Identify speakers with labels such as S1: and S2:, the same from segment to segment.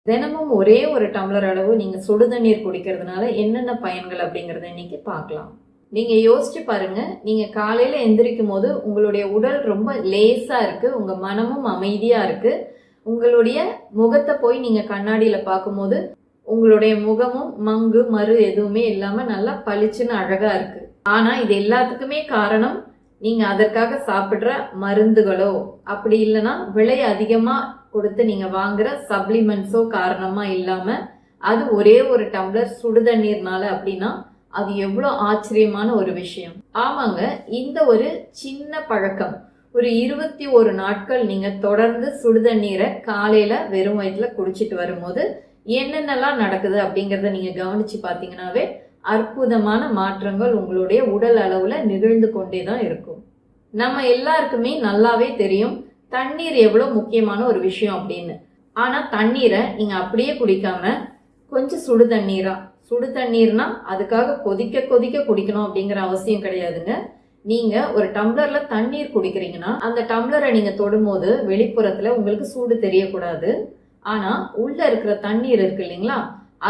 S1: தினமும் ஒரே ஒரு டம்ளர் அளவு நீங்க சுடுதண்ணீர் குடிக்கிறதுனால என்னென்ன பயன்கள் அப்படிங்கறத இன்னைக்கு பார்க்கலாம். நீங்க யோசிச்சு பாருங்க. நீங்க காலையில எந்திரிக்கும் போது உங்களுடைய உடல் ரொம்ப லேசா இருக்கு, உங்க மனமும் அமைதியா இருக்கு. உங்களுடைய முகத்தை போய் நீங்க கண்ணாடியில பார்க்கும்போது உங்களுடைய முகமும் மங்கு மறு எதுவுமே இல்லாம நல்லா பளிச்சுன்னு அழகா இருக்கு. ஆனா இது எல்லாத்துக்குமே காரணம் நீங்க அதற்காக சாப்பிடுற மருந்துகளோ அப்படி இல்லைன்னா விலை அதிகமா கொடுத்து நீங்க வாங்குற சப்ளிமெண்ட்ஸோ காரணமா இல்லாம அது ஒரே ஒரு டம்ளர் சுடுதண்ணீர்னால அப்படின்னா அது எவ்வளவு ஆச்சரியமான ஒரு விஷயம். ஆமாங்க, இந்த ஒரு சின்ன பழக்கம் ஒரு 21 நாட்கள் நீங்க தொடர்ந்து சுடுதண்ணீரை காலையில வெறும் வயிற்றுல குடிச்சிட்டு வரும்போது என்னென்னலாம் நடக்குது அப்படிங்கறத நீங்க கவனிச்சு பாத்தீங்கன்னாவே அற்புதமான மாற்றங்கள் உங்களுடைய உடல் அளவுல நிகழ்ந்து கொண்டேதான் இருக்கும். நம்ம எல்லாருக்குமே நல்லாவே தெரியும் தண்ணீர் எவ்வளவு முக்கியமான ஒரு விஷயம் அப்படின்னு. ஆனா தண்ணீரை நீங்க அப்படியே குடிக்காம கொஞ்சம் சுடு தண்ணீர்னா அதுக்காக கொதிக்க கொதிக்க குடிக்கணும் அப்படிங்கிற அவசியம் கிடையாதுங்க. நீங்க ஒரு டம்ளர்ல தண்ணீர் குடிக்கிறீங்கன்னா அந்த டம்ளரை நீங்க தொடும்போது வெளிப்புறத்துல உங்களுக்கு சூடு தெரியக்கூடாது. ஆனா உள்ள இருக்கிற தண்ணீர் இருக்கு இல்லைங்களா,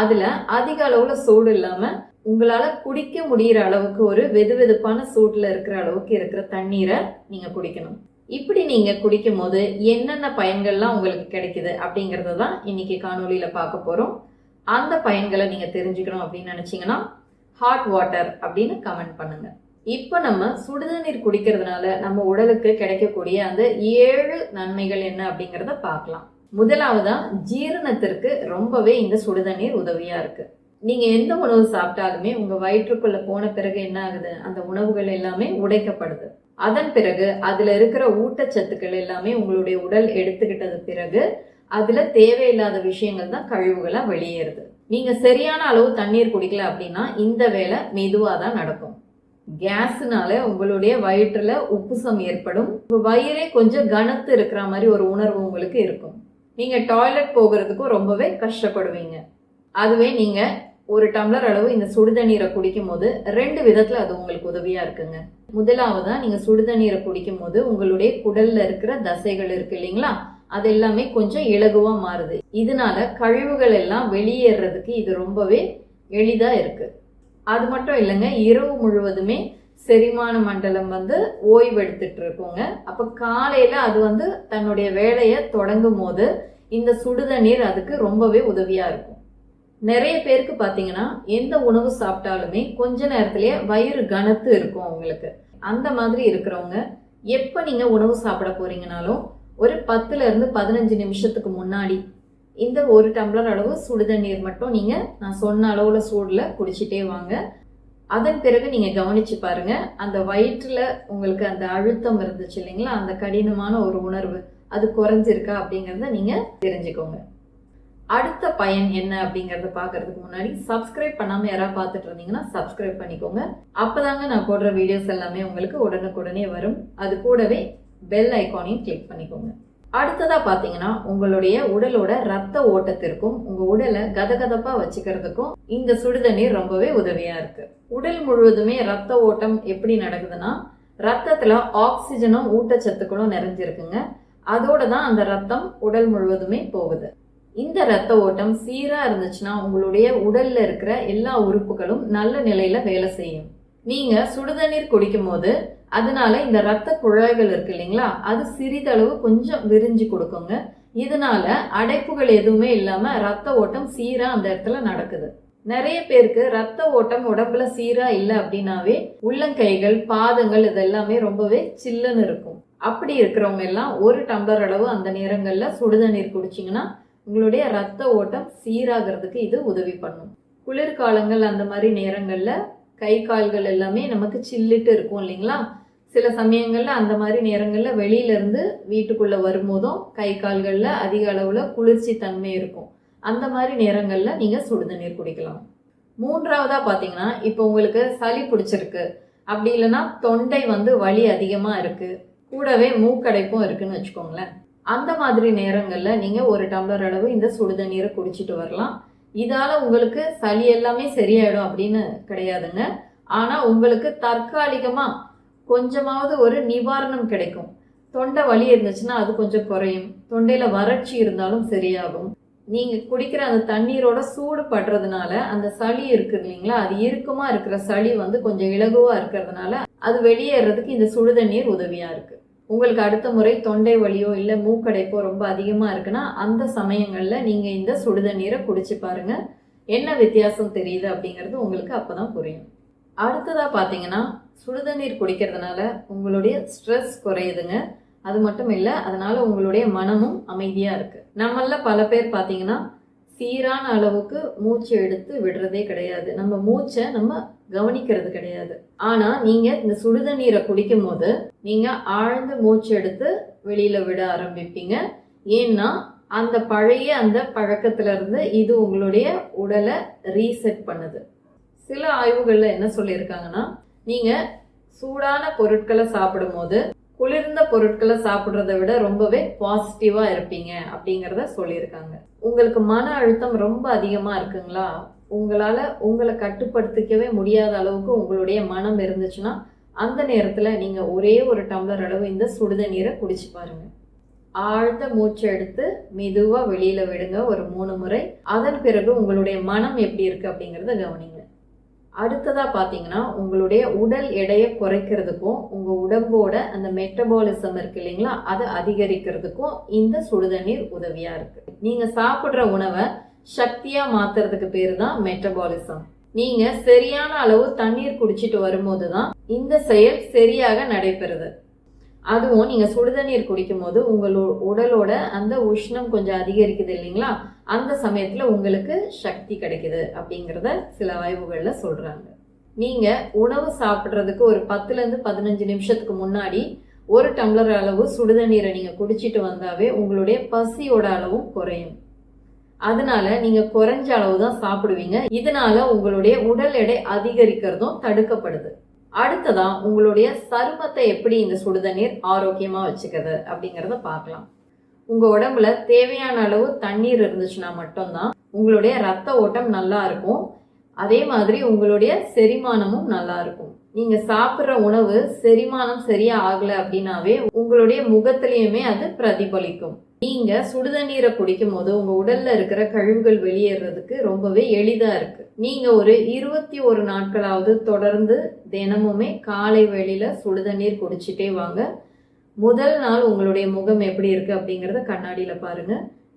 S1: அதுல அதிக அளவுல சூடு இல்லாம உங்களால குடிக்க முடியற அளவுக்கு ஒரு வெதுவெதுப்பான சூட்ல இருக்கிற அளவுக்கு இருக்கிற தண்ணீரை நீங்க குடிக்கணும். இப்படி நீங்க குடிக்கும் போது என்னென்ன பயன்கள்லாம் உங்களுக்கு கிடைக்குது அப்படிங்கறத தான் இன்னைக்கு காணொலியில பார்க்க போறோம். அந்த பயன்களை நீங்க தெரிஞ்சுக்கணும் அப்படின்னு நினைச்சீங்கன்னா ஹாட் வாட்டர் அப்படின்னு கமெண்ட் பண்ணுங்க. இப்ப நம்ம சுடுதண்ணீர் குடிக்கிறதுனால நம்ம உடலுக்கு கிடைக்கக்கூடிய அந்த 7 நன்மைகள் என்ன அப்படிங்கறத பார்க்கலாம். முதலாவதா ஜீரணத்திற்கு ரொம்பவே இந்த சுடுதண்ணீர் உதவியா இருக்கு. நீங்க எந்த உணவு சாப்பிட்டாலுமே உங்க வயிற்றுக்குள்ள போன பிறகு என்ன ஆகுது, அந்த உணவுகள் எல்லாமே உடைக்கப்படுது. அதன் பிறகு அதுல இருக்கிற ஊட்டச்சத்துக்கள் எல்லாமே உங்களுடைய உடல் எடுத்துக்கிட்டது பிறகு அதுல தேவையில்லாத விஷயங்கள் தான் கழிவுகளா வெளியேறுது. நீங்க சரியான அளவு தண்ணீர் குடிக்கல அப்படின்னா இந்த வேலை மெதுவா தான் நடக்கும். கேஸ்னால உங்களுடைய வயிற்றுல உப்புசம் ஏற்படும். வயிறே கொஞ்சம் கனத்து இருக்கிற மாதிரி ஒரு உணர்வு உங்களுக்கு இருக்கும். நீங்க டாய்லெட் போகிறதுக்கும் ரொம்பவே கஷ்டப்படுவீங்க. அதுவே நீங்க ஒரு டம்ளர் அளவு இந்த சுடுதண்ணீரை குடிக்கும் போது 2 விதத்துல அது உங்களுக்கு உதவியா இருக்குங்க. முதலாவதா நீங்க சுடுதண்ணீரை குடிக்கும் போது உங்களுடைய குடல்ல இருக்கிற தசைகள் இருக்கு இல்லைங்களா, அது எல்லாமே கொஞ்சம் இலகுவா மாறுது. இதனால கழிவுகள் எல்லாம் வெளியேறதுக்கு இது ரொம்பவே எளிதா இருக்கு. அது மட்டும் இல்லைங்க, இரவு முழுவதுமே செரிமான மண்டலம் ஓய்வு எடுத்துட்டு இருக்கோங்க. அப்ப காலையில அது தன்னுடைய வேலையை தொடங்கும் போது இந்த சுடுதண்ணீர் அதுக்கு ரொம்பவே உதவியா இருக்கும். நிறைய பேருக்கு பாத்தீங்கன்னா எந்த உணவு சாப்பிட்டாலுமே கொஞ்ச நேரத்திலேயே வயிறு கனத்து இருக்கும் அவங்களுக்கு. அந்த மாதிரி இருக்கிறவங்க எப்ப நீங்க உணவு சாப்பிட போறீங்கனாலும் ஒரு 10ல இருந்து 15 நிமிஷத்துக்கு முன்னாடி இந்த ஒரு டம்ளர் அளவு சுடுதண்ணீர் மட்டும் நீங்க நான் சொன்ன அளவுல சூடுல குடிச்சிட்டே வாங்க. அதன் பிறகு நீங்க கவனிச்சு பாருங்க, அந்த வயிற்றுல உங்களுக்கு அந்த அழுத்தம் இருந்துச்சு இல்லைங்களா, அந்த கடினமான ஒரு உணர்வு அது குறைஞ்சிருக்கா அப்படிங்கறத நீங்க தெரிஞ்சுக்கோங்க. அடுத்த பயன் என்ன அப்படிங்கறத பாக்குறதுக்கு முன்னாடி சப்ஸ்கிரைப் பண்ணாம யாராவது பார்த்துட்டு இருந்தீங்கன்னா சப்ஸ்கிரைப் பண்ணிக்கோங்க. அப்பதாங்க நான் போடுற வீடியோஸ் எல்லாமே உங்களுக்கு உடனுக்குடனே வரும். அது கூடவே பெல் ஐகானையும் கிளிக் பண்ணிக்கோங்க. அடுத்ததா பாத்தீங்கன்னா உங்களுடைய உடலோட ரத்த ஓட்டத்திற்கும் உங்க உடலை கதகதப்பா வச்சுக்கிறதுக்கும் இந்த சுடுதண்ணீர் ரொம்பவே உதவியா இருக்கு. உடல் முழுவதுமே ரத்த ஓட்டம் எப்படி நடக்குதுன்னா ரத்தத்துல ஆக்சிஜனும் ஊட்டச்சத்துக்களும் நிறைஞ்சிருக்குங்க. அதோட தான் அந்த ரத்தம் உடல் முழுவதுமே போகுது. இந்த ரத்த ஓட்டம் சீரா இருந்துச்சுன்னா உங்களுடைய உடல்ல இருக்கிற எல்லா உறுப்புகளும் நல்ல நிலையில வேலை செய்யும். நீங்க சுடுதண்ணீர் குடிக்கும் போது அதனால இந்த ரத்த குழாய்கள் இருக்கு இல்லைங்களா, அது சிறிதளவு கொஞ்சம் விரிஞ்சு கொடுக்குங்க. இதனால அடைப்புகள் எதுவுமே இல்லாம ரத்த ஓட்டம் சீரா அந்த இடத்துல நடக்குது. நிறைய பேருக்கு ரத்த ஓட்டம் உடம்புல சீரா இல்ல அப்படின்னாவே உள்ளங்கைகள் பாதங்கள் இதெல்லாமே ரொம்பவே சில்லுன்னு இருக்கும். அப்படி இருக்கிறவங்க எல்லாம் ஒரு டம்ளர் அளவு அந்த நேரங்கள்ல சுடுதண்ணீர் குடிச்சிங்கன்னா உங்களுடைய ரத்த ஓட்டம் சீராகிறதுக்கு இது உதவி பண்ணும். குளிர்காலங்கள் அந்த மாதிரி நேரங்கள்ல கை கால்கள் எல்லாமே நமக்கு சில்லிட்டு இருக்கும் இல்லைங்களா, சில சமயங்கள்ல அந்த மாதிரி நேரங்கள்ல வெளியில இருந்து வீட்டுக்குள்ள வரும்போதும் கை கால்கள்ல அதிக அளவுல குளிர்ச்சி தன்மை இருக்கும். அந்த மாதிரி நேரங்கள்ல நீங்க சுடுதண்ணீர் குடிக்கலாம். மூன்றாவதா பாத்தீங்கன்னா இப்போ உங்களுக்கு சளி பிடிச்சிருக்கு, அப்படி இல்லைன்னா தொண்டை வலி அதிகமா இருக்கு, கூடவே மூக்கடைப்பும் இருக்குன்னு வச்சுக்கோங்களேன். அந்த மாதிரி நேரங்கள்ல நீங்க ஒரு டம்ளர் அளவு இந்த சுடுதண்ணீரை குடிச்சிட்டு வரலாம். இதால உங்களுக்கு சளி எல்லாமே சரியாயிடும் அப்படின்னு கிடையாதுங்க. ஆனா உங்களுக்கு தற்காலிகமா கொஞ்சமாவது ஒரு நிவாரணம் கிடைக்கும். தொண்டை வலி இருந்துச்சுன்னா அது கொஞ்சம் குறையும், தொண்டையில வறட்சி இருந்தாலும் சரியாகும். நீங்க குடிக்கிற அந்த தண்ணீரோட சூடு படுறதுனால அந்த சளி இருக்கு இல்லைங்களா, அது இறுக்கமா இருக்கிற சளி வந்து கொஞ்சம் இலகுவா இருக்கிறதுனால அது வெளியேறதுக்கு இந்த சுடுதண்ணீர் உதவியா இருக்கு. உங்களுக்கு அடுத்த முறை தொண்டை வலியோ இல்ல மூக்கடைப்போ ரொம்ப அதிகமா இருக்குன்னா அந்த சமயங்கள்ல நீங்க இந்த சுடுதண்ணீரை குடிச்சு பாருங்க. என்ன வித்தியாசம் தெரியுது அப்படிங்கிறது உங்களுக்கு அப்பதான் புரியும். அடுத்ததா பாத்தீங்கன்னா, சுடுதண்ணீர் குடிக்கிறதுனால உங்களுடைய ஸ்ட்ரெஸ் குறையுதுங்க. அது மட்டும் இல்ல, அதனால உங்களுடைய மனமும் அமைதியா இருக்கு. நம்மள பல பேர் பாத்தீங்கன்னா சீரான அளவுக்கு மூச்சு எடுத்து விடுறதே கிடையாது. நம்ம மூச்சை நம்ம கவனிக்கிறது கிடையாது. ஆனா நீங்க இந்த சுடுதண்ணீரை குடிக்கும் போது நீங்க ஆழ்ந்து மூச்சு எடுத்து வெளியில விட ஆரம்பிப்பீங்க. ஏன்னா அந்த பழைய அந்த பழக்கத்துல இருந்து இது உங்களுடைய உடலை ரீசெட் பண்ணுது. சில ஆய்வுகள்ல என்ன சொல்லியிருக்காங்கன்னா, நீங்க சூடான பொருட்களை சாப்பிடும் போது குளிர்ந்த பொருட்களை சாப்பிட்றத விட ரொம்பவே பாசிட்டிவா இருப்பீங்க அப்படிங்கிறத சொல்லியிருக்காங்க. உங்களுக்கு மன அழுத்தம் ரொம்ப அதிகமா இருக்குங்களா, உங்களால உங்களை கட்டுப்படுத்திக்கவே முடியாத அளவுக்கு உங்களுடைய மனம் இருந்துச்சுன்னா அந்த நேரத்துல நீங்க ஒரே ஒரு டம்ளர் அளவு இந்த சுடுதண்ணீரை குடிச்சு பாருங்க. ஆழ்ந்த மூச்சை எடுத்து மெதுவா வெளியில விடுங்க ஒரு 3 முறை. அதன் பிறகு உங்களுடைய மனம் எப்படி இருக்கு அப்படிங்கறத கவனிங்க. அடுத்ததா பாத்தீங்கன்னா, உங்களுடைய உடல் எடையை குறைக்கிறதுக்கும் உங்க உடம்போட அந்த மெட்டபாலிசம் இருக்கு இல்லைங்களா, அதை அதிகரிக்கிறதுக்கும் இந்த சுடுதண்ணீர் உதவியா இருக்கு. நீங்க சாப்பிடுற உணவை சக்தியா மாத்துறதுக்கு பேரு தான் மெட்டபாலிசம். நீங்க சரியான அளவு தண்ணீர் குடிச்சிட்டு வரும்போதுதான் இந்த செயல் சரியாக நடைபெறுது. அதுவும் நீங்க சுடுதண்ணீர் குடிக்கும் போது உடலோட அந்த உஷ்ணம் கொஞ்சம் அதிகரிக்குது இல்லைங்களா, அந்த சமயத்துல உங்களுக்கு சக்தி கிடைக்குது அப்படிங்கிறத சில ஆய்வுகள்ல சொல்றாங்க. நீங்க உணவு சாப்பிட்றதுக்கு ஒரு 10ல இருந்து 15 நிமிஷத்துக்கு முன்னாடி ஒரு டம்ளர் அளவு சுடுதண்ணீரை நீங்க குடிச்சிட்டு வந்தாவே உங்களுடைய பசியோட அளவும் குறையும். அதனால நீங்க குறைஞ்ச அளவு தான் சாப்பிடுவீங்க. இதனால உங்களுடைய உடல் எடை அதிகரிக்கிறதும் தடுக்கப்படுது. அடுத்ததான் உங்களுடைய சருமத்தை எப்படி இந்த சுடுதண்ணீர் ஆரோக்கியமா வச்சுக்கிறது அப்படிங்கறத பார்க்கலாம். உங்க உடம்புல தேவையான அளவு தண்ணீர் இருந்துச்சுன்னா மட்டும்தான் உங்களுடைய ரத்த ஓட்டம் நல்லா இருக்கும். அதே மாதிரி உங்களுடைய செரிமானமும் நல்லா இருக்கும். நீங்க சாப்பிட்ற உணவு செரிமானம் சரியா ஆகல அப்படின்னாவே உங்களுடைய முகத்திலையுமே அது பிரதிபலிக்கும். நீங்க சுடுதண்ணீரை குடிக்கும் போது உங்க உடல்ல இருக்கிற கழிவுகள் வெளியேறதுக்கு ரொம்பவே எளிதா இருக்கு. நீங்க ஒரு 21 நாட்களாவது தொடர்ந்து தினமுமே காலை வேளையில சுடுதண்ணீர் குடிச்சிட்டே வாங்க. முதல் நாள் உங்களுடைய முகம் எப்படி இருக்கு அப்படிங்கறத கண்ணாடியில பாருங்க.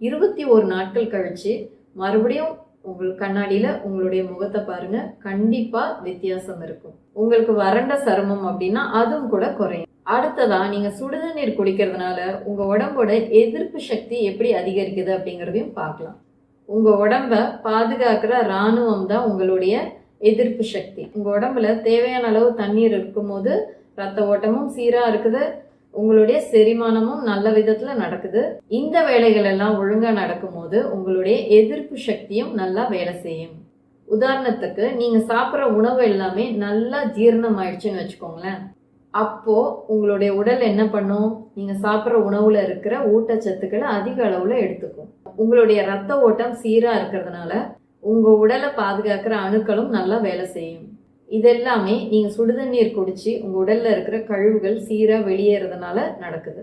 S1: 21 நாட்கள் கழிச்சு மறுபடியும் உங்களுக்கு கண்ணாடியில உங்களுடைய முகத்தை பாருங்க. கண்டிப்பா வித்தியாசம் இருக்கும். உங்களுக்கு வறண்ட சருமம் அப்படின்னா அதுவும் கூட குறையும். அடுத்ததா நீங்க சுடுதண்ணீர் குடிக்கிறதுனால உங்க உடம்போட எதிர்ப்பு சக்தி எப்படி அதிகரிக்குது அப்படிங்கறதையும் பார்க்கலாம். உங்க உடம்ப பாதுகாக்கிற ராணுவம் தான் உங்களுடைய எதிர்ப்பு சக்தி. உங்க உடம்புல தேவையான அளவு தண்ணீர் இருக்கும் போது ரத்த ஓட்டமும் சீரா இருக்குது, உங்களுடைய செரிமானமும் நல்ல விதத்துல நடக்குது. இந்த வேலைகள் எல்லாம் ஒழுங்கா நடக்கும் போது உங்களுடைய எதிர்ப்பு சக்தியும் நல்லா வேலை செய்யும். உதாரணத்துக்கு நீங்க சாப்பிட்ற உணவு எல்லாமே நல்லா ஜீரணம் ஆயிடுச்சுன்னு வச்சுக்கோங்களேன். அப்போ உங்களுடைய உடல் என்ன பண்ணும், நீங்க சாப்பிட்ற உணவுல இருக்கிற ஊட்டச்சத்துக்களை அதிக அளவுல எடுத்துக்கும். உங்களுடைய ரத்த ஓட்டம் சீரா இருக்கிறதுனால உங்க உடலை பாதுகாக்கிற அணுக்களும் நல்லா வேலை செய்யும். இதெல்லாமே நீங்க சுடுதண்ணீர் குடிச்சு உங்க உடல்ல இருக்கிற கழிவுகள் சீரா வெளியேறதுனால நடக்குது.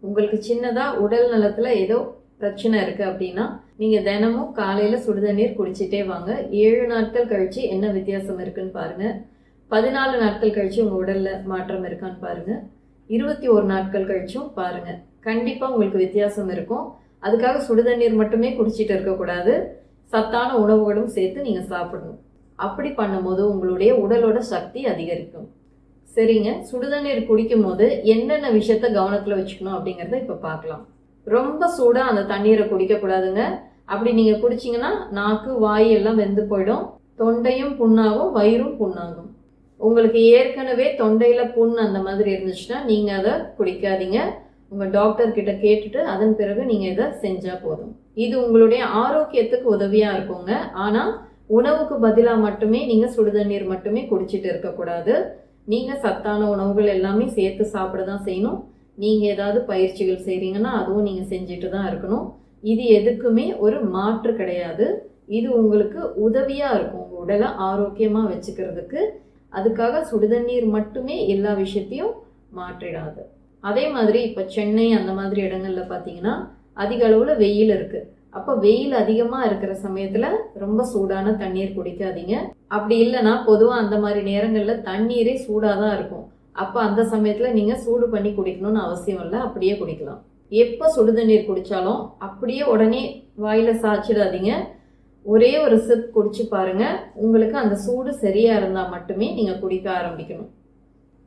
S1: உங்களுக்கு சின்னதா உடல் நலத்துல ஏதோ பிரச்சனை இருக்கு அப்படின்னா நீங்க தினமும் காலையில சுடுதண்ணீர் குடிச்சிட்டே வாங்க. 7 நாட்கள் கழிச்சு என்ன வித்தியாசம் இருக்குன்னு பாருங்க. 14 நாட்கள் கழிச்சு உங்க உடல்ல மாற்றம் இருக்கான்னு பாருங்க. 21 நாட்கள் கழிச்சும் பாருங்க. கண்டிப்பா உங்களுக்கு வித்தியாசம் இருக்கும். அதுக்காக சுடுதண்ணீர் மட்டுமே குடிச்சிட்டு இருக்கக்கூடாது, சத்தான உணவுகளும் சேர்த்து நீங்க சாப்பிடணும். அப்படி பண்ணும்போது உங்களுடைய உடலோட சக்தி அதிகரிக்கும். சரிங்க, சுடுதண்ணீர் குடிக்கும் போது என்னென்ன விஷயத்த கவனத்துல வச்சுக்கணும் அப்படிங்கறத இப்ப பார்க்கலாம். ரொம்ப சூடா அந்த தண்ணீரை குடிக்க கூடாதுங்க. அப்படி நீங்க குடிச்சீங்கன்னா நாக்கு வாய் எல்லாம் வெந்து போயிடும், தொண்டையும் புண்ணாகும், வயிறும் புண்ணாகும். உங்களுக்கு ஏற்கனவே தொண்டையில புண் அந்த மாதிரி இருந்துச்சுன்னா நீங்க அதை குடிக்காதீங்க. உங்க டாக்டர் கிட்ட கேட்டுட்டு அதன் பிறகு நீங்க இதை செஞ்சா போதும். இது உங்களுடைய ஆரோக்கியத்துக்கு உதவியா இருக்குங்க. ஆனா உணவுக்கு பதிலா மட்டுமே நீங்க சுடுதண்ணீர் மட்டுமே குடிச்சிட்டு இருக்கக்கூடாது. நீங்க சத்தான உணவுகள் எல்லாமே சேர்த்து சாப்பிடதான் செய்யணும். நீங்க ஏதாவது பயிற்சிகள் செய்றீங்கன்னா அதுவும் நீங்க செஞ்சுட்டு தான் இருக்கணும். இது எதுக்குமே ஒரு மாற்று கிடையாது. இது உங்களுக்கு உதவியா இருக்கும் உங்க உடலை ஆரோக்கியமா வச்சுக்கிறதுக்கு. அதுக்காக சுடுதண்ணீர் மட்டுமே எல்லா விஷயத்தையும் மாற்றிடாது. அதே மாதிரி இப்ப சென்னை அந்த மாதிரி இடங்கள்ல பாத்தீங்கன்னா அதிக அளவுல வெயில் இருக்கு. அப்போ வெயில் அதிகமாக இருக்கிற சமயத்தில் ரொம்ப சூடான தண்ணீர் குடிக்காதீங்க. அப்படி இல்லைன்னா பொதுவாக அந்த மாதிரி நேரங்களில் தண்ணீரே சூடாக தான் இருக்கும். அப்போ அந்த சமயத்தில் நீங்கள் சூடு பண்ணி குடிக்கணும்னு அவசியம் இல்லை, அப்படியே குடிக்கலாம். எப்போ சுடுதண்ணீர் குடித்தாலும் அப்படியே உடனே வாயில் சாய்ச்சிடாதீங்க. ஒரே ஒரு சிப் குடிச்சு பாருங்க. உங்களுக்கு அந்த சூடு சரியா இருந்தால் மட்டுமே நீங்கள் குடிக்க ஆரம்பிக்கணும்.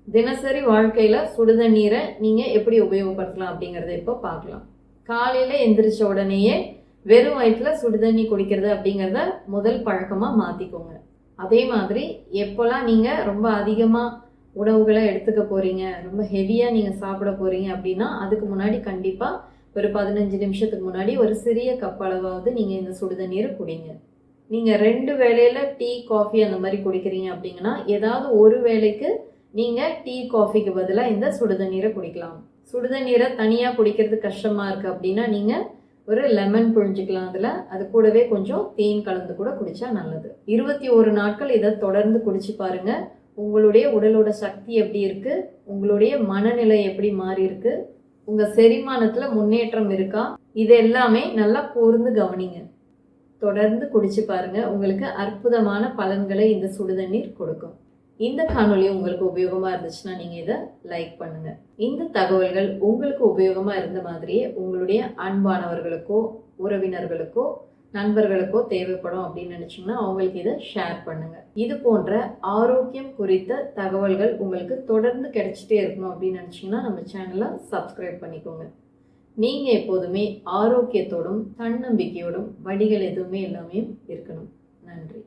S1: தினசரி வாழ்க்கையில் சுடுதண்ணீரை நீங்கள் எப்படி உபயோகப்படுத்தலாம் அப்படிங்கிறத இப்போ பார்க்கலாம். காலையில் எந்திரிச்ச உடனேயே வெறும் வயிற்றில் சுடுதண்ணி குடிக்கிறது அப்படிங்கிறத முதல் பழக்கமாக மாற்றிக்கோங்க. அதே மாதிரி எப்போல்லாம் நீங்கள் ரொம்ப அதிகமாக உணவுகளை எடுத்துக்க போகிறீங்க, ரொம்ப ஹெவியாக நீங்கள் சாப்பிட போகிறீங்க அப்படின்னா அதுக்கு முன்னாடி கண்டிப்பாக ஒரு 15 நிமிஷத்துக்கு முன்னாடி ஒரு சிறிய கப் அளவாவது நீங்கள் இந்த சுடுதண்ணீரை குடிங்க. நீங்கள் 2 வேளையில் டீ காஃபி அந்த மாதிரி குடிக்கிறீங்க அப்படிங்கன்னா ஏதாவது ஒரு வேளைக்கு நீங்கள் டீ காஃபிக்கு பதிலாக இந்த சுடுதண்ணீரை குடிக்கலாம். சுடுதண்ணீரை தனியாக குடிக்கிறது கஷ்டமாக இருக்குது அப்படின்னா நீங்கள் ஒரு லெமன் புழிஞ்சிக்கலாம். அது கூடவே கொஞ்சம் தேன் கலந்து கூட குடித்தா நல்லது. 21 நாட்கள் இதை தொடர்ந்து குடிச்சு பாருங்க. உங்களுடைய உடலோட சக்தி எப்படி இருக்கு, உங்களுடைய மனநிலை எப்படி மாறி இருக்கு, உங்க செரிமானத்துல முன்னேற்றம் இருக்கா, இது எல்லாமே நல்லா கூர்ந்து கவனிங்க. தொடர்ந்து குடிச்சு பாருங்க. உங்களுக்கு அற்புதமான பலன்களை இந்த சுடுதண்ணீர் கொடுக்கும். இந்த காணொளி உங்களுக்கு உபயோகமா இருந்துச்சுன்னா நீங்க இதை லைக் பண்ணுங்க. இந்த தகவல்கள் உங்களுக்கு உபயோகமா இருந்த மாதிரியே உங்களுடைய அன்பானவர்களுக்கோ உறவினர்களுக்கோ நண்பர்களுக்கோ தேவைப்படும் அப்படின்னு நினைச்சீங்கன்னா அவங்களுக்கு இதை ஷேர் பண்ணுங்க. இது போன்ற ஆரோக்கியம் குறித்த தகவல்கள் உங்களுக்கு தொடர்ந்து கிடைச்சிட்டே இருக்கணும் அப்படின்னு நினைச்சீங்கன்னா நம்ம சேனலை சப்ஸ்கிரைப் பண்ணிக்கோங்க. நீங்க எப்போதுமே ஆரோக்கியத்தோடும் தன்னம்பிக்கையோடும் வழிகள் எதுவுமே எல்லாமே இருக்கணும். நன்றி.